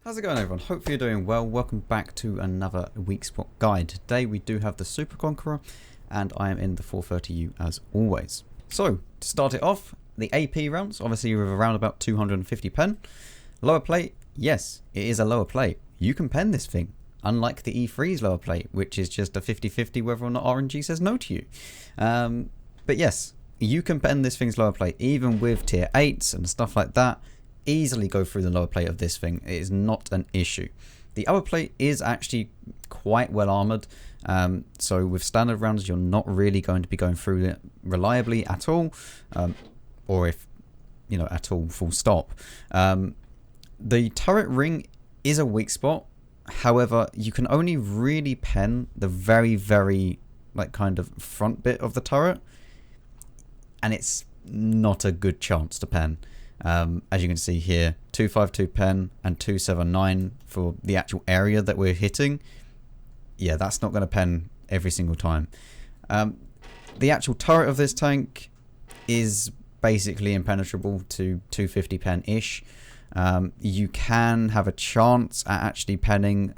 How's it going, everyone? Hopefully you're doing well. Welcome back to another weak spot guide. Today we do have the Super Conqueror and I am in the 430U as always. So to start it off, the AP rounds, obviously with around about 250 pen. Lower plate, yes, it is a lower plate. You can pen this thing, unlike the E3's lower plate, which is just a 50-50 whether or not RNG says no to you. But yes, you can pen this thing's lower plate, even with tier 8s and stuff like that. Easily go through the lower plate of this thing. It is not an issue. The upper plate is actually quite well armored, so with standard rounds you're not really going to be going through it reliably at all, or if you know, at all, full stop. The turret ring is a weak spot. However, you can only really pen the very like kind of front bit of the turret, and it's not a good chance to pen. As you can see here, 252 pen and 279 for the actual area that we're hitting. Yeah, that's not going to pen every single time. The actual turret of this tank is basically impenetrable to 250 pen ish. You can have a chance at actually penning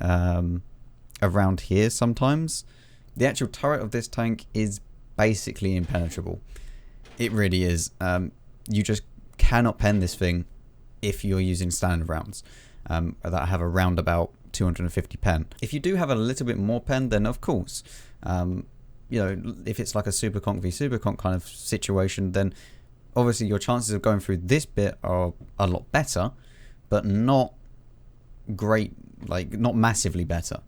around here sometimes. The actual turret of this tank is basically impenetrable. It really is. You just cannot pen this thing if you're using standard rounds that have around about 250 pen. If you do have a little bit more pen, then of course, you know, if it's like a Super Conk v Super Conk kind of situation, then obviously your chances of going through this bit are a lot better, but not great, like not massively better.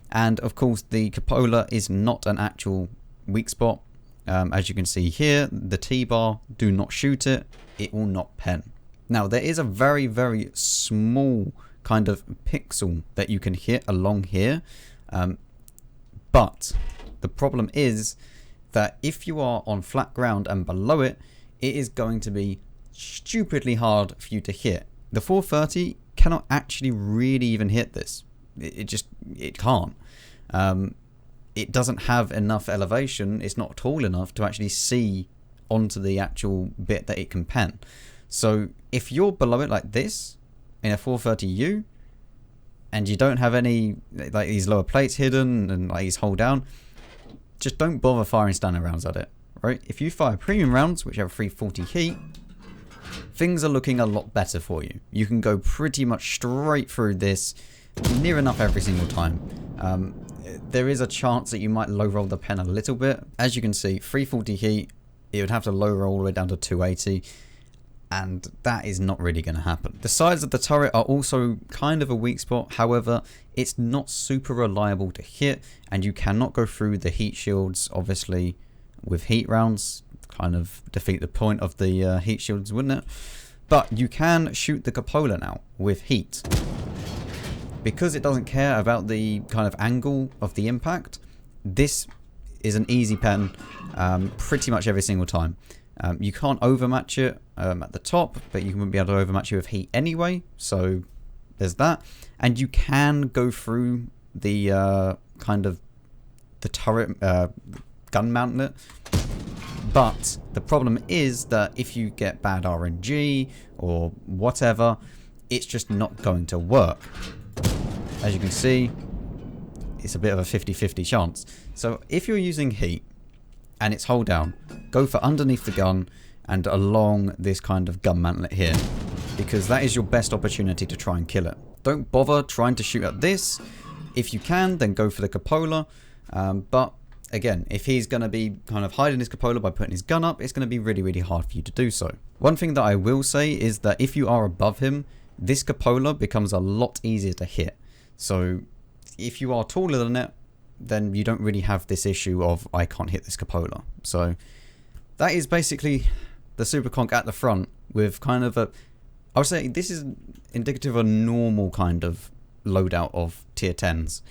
And of course the cupola is not an actual weak spot. As you can see here, the T-bar, do not shoot it, it will not pen. Now there is a very small kind of pixel that you can hit along here, but the problem is that if you are on flat ground and below it, it is going to be stupidly hard for you to hit. The 430 cannot actually really even hit this. It can't. It doesn't have enough elevation, it's not tall enough to actually see onto the actual bit that it can pen. So if you're below it like this in a 430U and you don't have any like these lower plates hidden and like these hold down, just don't bother firing standard rounds at it, right? If you fire premium rounds which have 340 heat, things are looking a lot better for you. You can go pretty much straight through this near enough every single time. There is a chance that you might low roll the pen a little bit. As you can see, 340 heat, it would have to low roll all the way down to 280, and that is not really going to happen. The sides of the turret are also kind of a weak spot. However, it's not super reliable to hit, and you cannot go through the heat shields, obviously, with heat rounds. Kind of defeat the point of the heat shields, wouldn't it? But you can shoot the cupola now with heat. Because it doesn't care about the kind of angle of the impact, this is an easy pen pretty much every single time. You can't overmatch it at the top, but you wouldn't be able to overmatch it with heat anyway, so there's that. And you can go through the kind of the turret gun mounting it, but the problem is that if you get bad RNG or whatever, it's just not going to work. As you can see, it's a bit of a 50-50 chance. So if you're using heat and it's hold down, go for underneath the gun and along this kind of gun mantlet here, because that is your best opportunity to try and kill it. Don't bother trying to shoot at this. If you can, then go for the cupola. But again, if he's going to be kind of hiding his cupola by putting his gun up, it's going to be really hard for you to do so. One thing that I will say is that if you are above him, this cupola becomes a lot easier to hit. So if you are taller than it, then you don't really have this issue of I can't hit this cupola. So that is basically the Super Conk at the front with kind of a, I would say this is indicative of a normal kind of loadout of tier 10s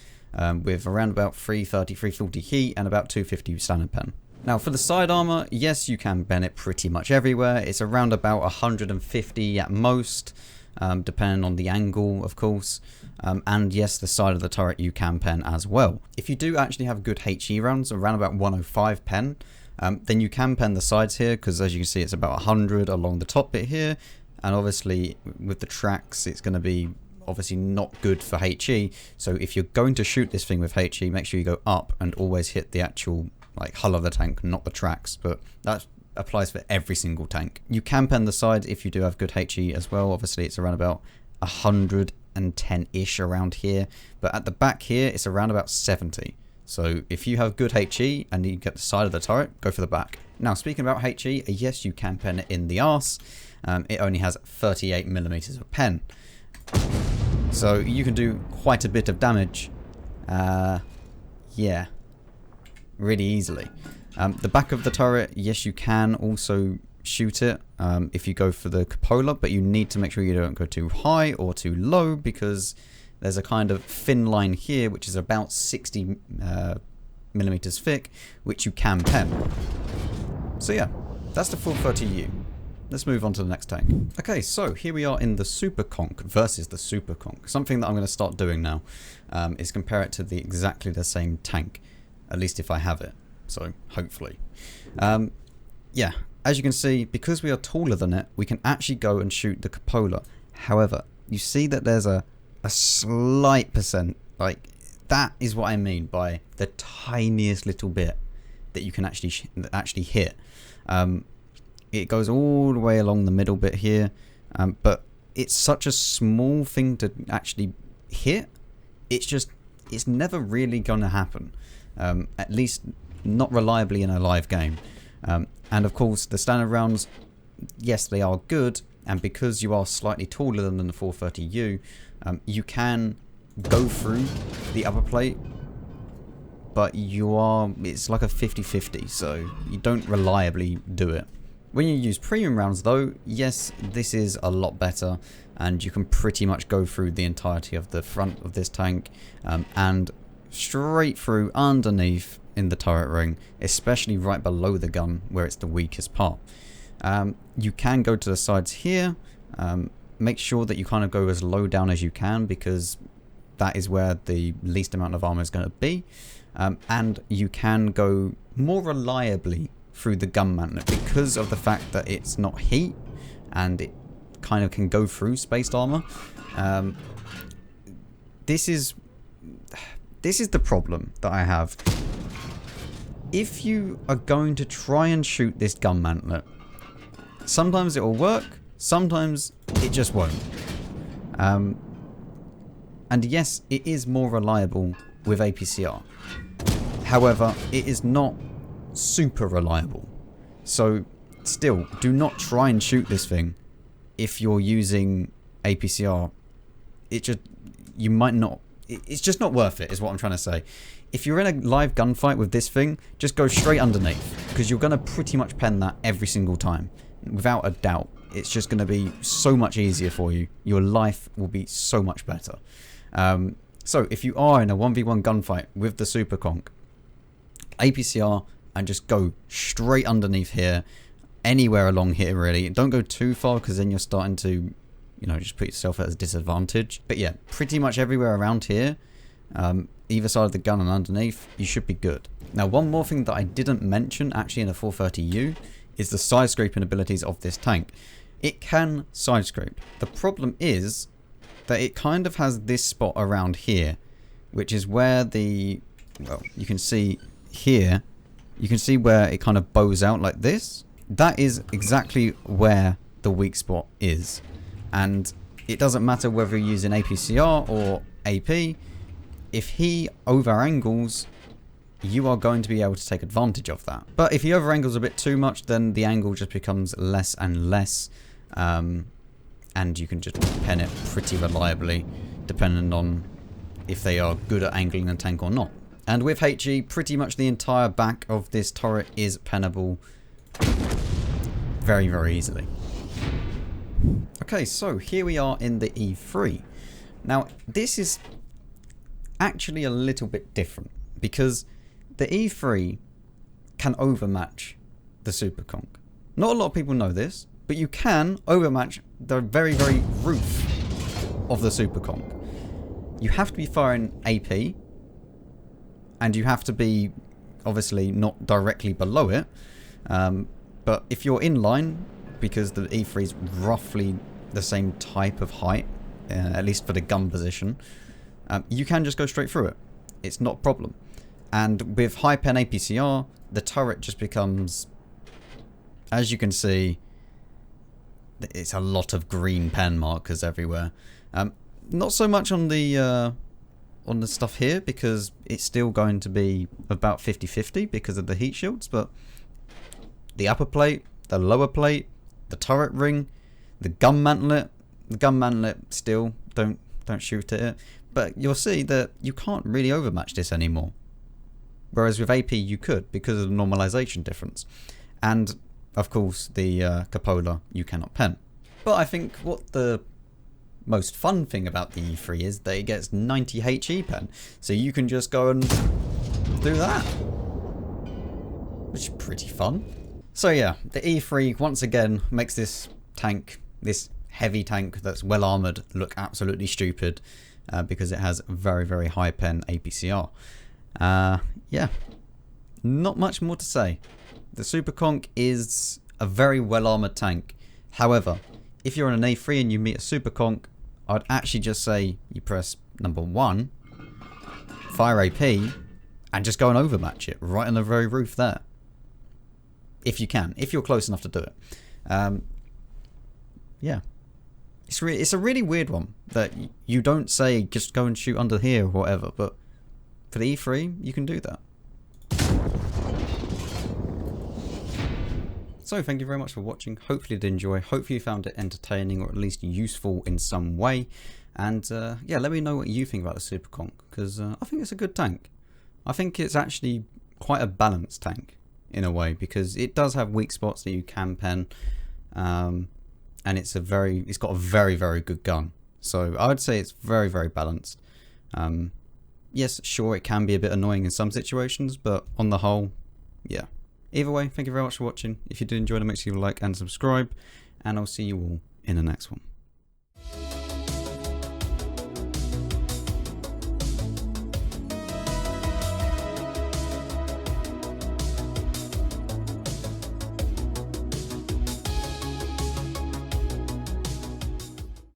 with around about 330, 340 heat and about 250 standard pen. Now for the side armor, yes, you can pen it pretty much everywhere. It's around about 150 at most. Depending on the angle, of course, and yes, the side of the turret you can pen as well. If you do actually have good HE rounds, around about 105 pen, then you can pen the sides here, because as you can see, it's about 100 along the top bit here, and obviously with the tracks, it's going to be obviously not good for HE. So if you're going to shoot this thing with HE, make sure you go up and always hit the actual like hull of the tank, not the tracks. But that applies for every single tank. You can pen the sides if you do have good HE as well. Obviously it's around about 110-ish around here, but at the back here it's around about 70. So if you have good HE and you get the side of the turret, go for the back. Now speaking about HE, yes, you can pen it in the arse. It only has 38mm of pen, so you can do quite a bit of damage. Yeah, really easily. The back of the turret, yes, you can also shoot it if you go for the cupola, but you need to make sure you don't go too high or too low, because there's a kind of thin line here which is about 60mm thick, which you can pen. So yeah, that's the 430U. Let's move on to the next tank. Okay, so here we are in the Super Conk versus the Super Conk. Something that I'm going to start doing now is compare it to exactly the same tank, at least if I have it. So hopefully. Yeah, as you can see, because we are taller than it, we can actually go and shoot the cupola. However, you see that there's a slight percent, like that is what I mean by the tiniest little bit that you can actually hit. It goes all the way along the middle bit here, but it's such a small thing to actually hit. It's never really gonna happen, at least not reliably in a live game. And of course the standard rounds, yes, they are good, and because you are slightly taller than the 430U, you can go through the upper plate, but it's like a 50-50, so you don't reliably do it. When you use premium rounds though, yes, this is a lot better, and you can pretty much go through the entirety of the front of this tank, and straight through underneath in the turret ring, especially right below the gun where it's the weakest part. You can go to the sides here. Make sure that you kind of go as low down as you can, because that is where the least amount of armor is going to be. And you can go more reliably through the gun mantlet because of the fact that it's not heat and it kind of can go through spaced armor. This is the problem that I have. If you are going to try and shoot this gun mantlet, sometimes it will work, sometimes it just won't. And yes, it is more reliable with APCR. However, it is not super reliable. So still, do not try and shoot this thing if you're using APCR. You might not. It's just not worth it, is what I'm trying to say. If you're in a live gunfight with this thing, just go straight underneath, because you're going to pretty much pen that every single time. Without a doubt, it's just going to be so much easier for you. Your life will be so much better. So if you are in a 1v1 gunfight with the Super Conk, APCR and just go straight underneath here, anywhere along here really. Don't go too far, because then you're starting to, just put yourself at a disadvantage. But yeah, pretty much everywhere around here, either side of the gun and underneath, you should be good. Now, one more thing that I didn't mention actually in the 430U is the side scraping abilities of this tank. It can side scrape. The problem is that it kind of has this spot around here, which is where you can see here, you can see where it kind of bows out like this. That is exactly where the weak spot is. And it doesn't matter whether you're using APCR or AP, if he over angles, you are going to be able to take advantage of that. But if he over angles a bit too much, then the angle just becomes less and less, and you can just pen it pretty reliably, depending on if they are good at angling the tank or not. And with HE, pretty much the entire back of this turret is pennable very, very easily. Okay, so here we are in the E3. Now, this is actually a little bit different, because the E3 can overmatch the Super Conk. Not a lot of people know this, but you can overmatch the very, very roof of the Super Conk. You have to be firing AP, and you have to be obviously not directly below it. But if you're in line, because the E3 is roughly the same type of height, at least for the gun position, you can just go straight through it. It's not a problem. And with high pen APCR, the turret just becomes, as you can see, it's a lot of green pen markers everywhere. Not so much on the stuff here, because it's still going to be about 50-50 because of the heat shields, but the upper plate, the lower plate, the turret ring, the gun mantlet still don't shoot at it. But you'll see that you can't really overmatch this anymore. Whereas with AP you could, because of the normalization difference. And of course the cupola you cannot pen. But I think what the most fun thing about the E3 is that it gets 90 HE pen. So you can just go and do that. Which is pretty fun. So yeah, the E3 once again makes this tank, this heavy tank that's well armoured, look absolutely stupid. Because it has very, very high pen APCR. Yeah, not much more to say. The Super Conq is a very well armoured tank. However, if you're on an A3 and you meet a Super Conq, I'd actually just say you press number 1, fire AP, and just go and overmatch it right on the very roof there. If you can, if you're close enough to do it. Yeah. It's a really weird one that you don't say just go and shoot under here or whatever, but for the E3 you can do that. So thank you very much for watching. Hopefully you did enjoy. Hopefully you found it entertaining or at least useful in some way. And yeah, let me know what you think about the Super Conq, because I think it's a good tank. I think it's actually quite a balanced tank in a way, because it does have weak spots that you can pen. And it's got a very, very good gun. So I would say it's very, very balanced. Yes, sure, it can be a bit annoying in some situations, but on the whole, yeah. Either way, thank you very much for watching. If you did enjoy it, make sure you like and subscribe, and I'll see you all in the next one.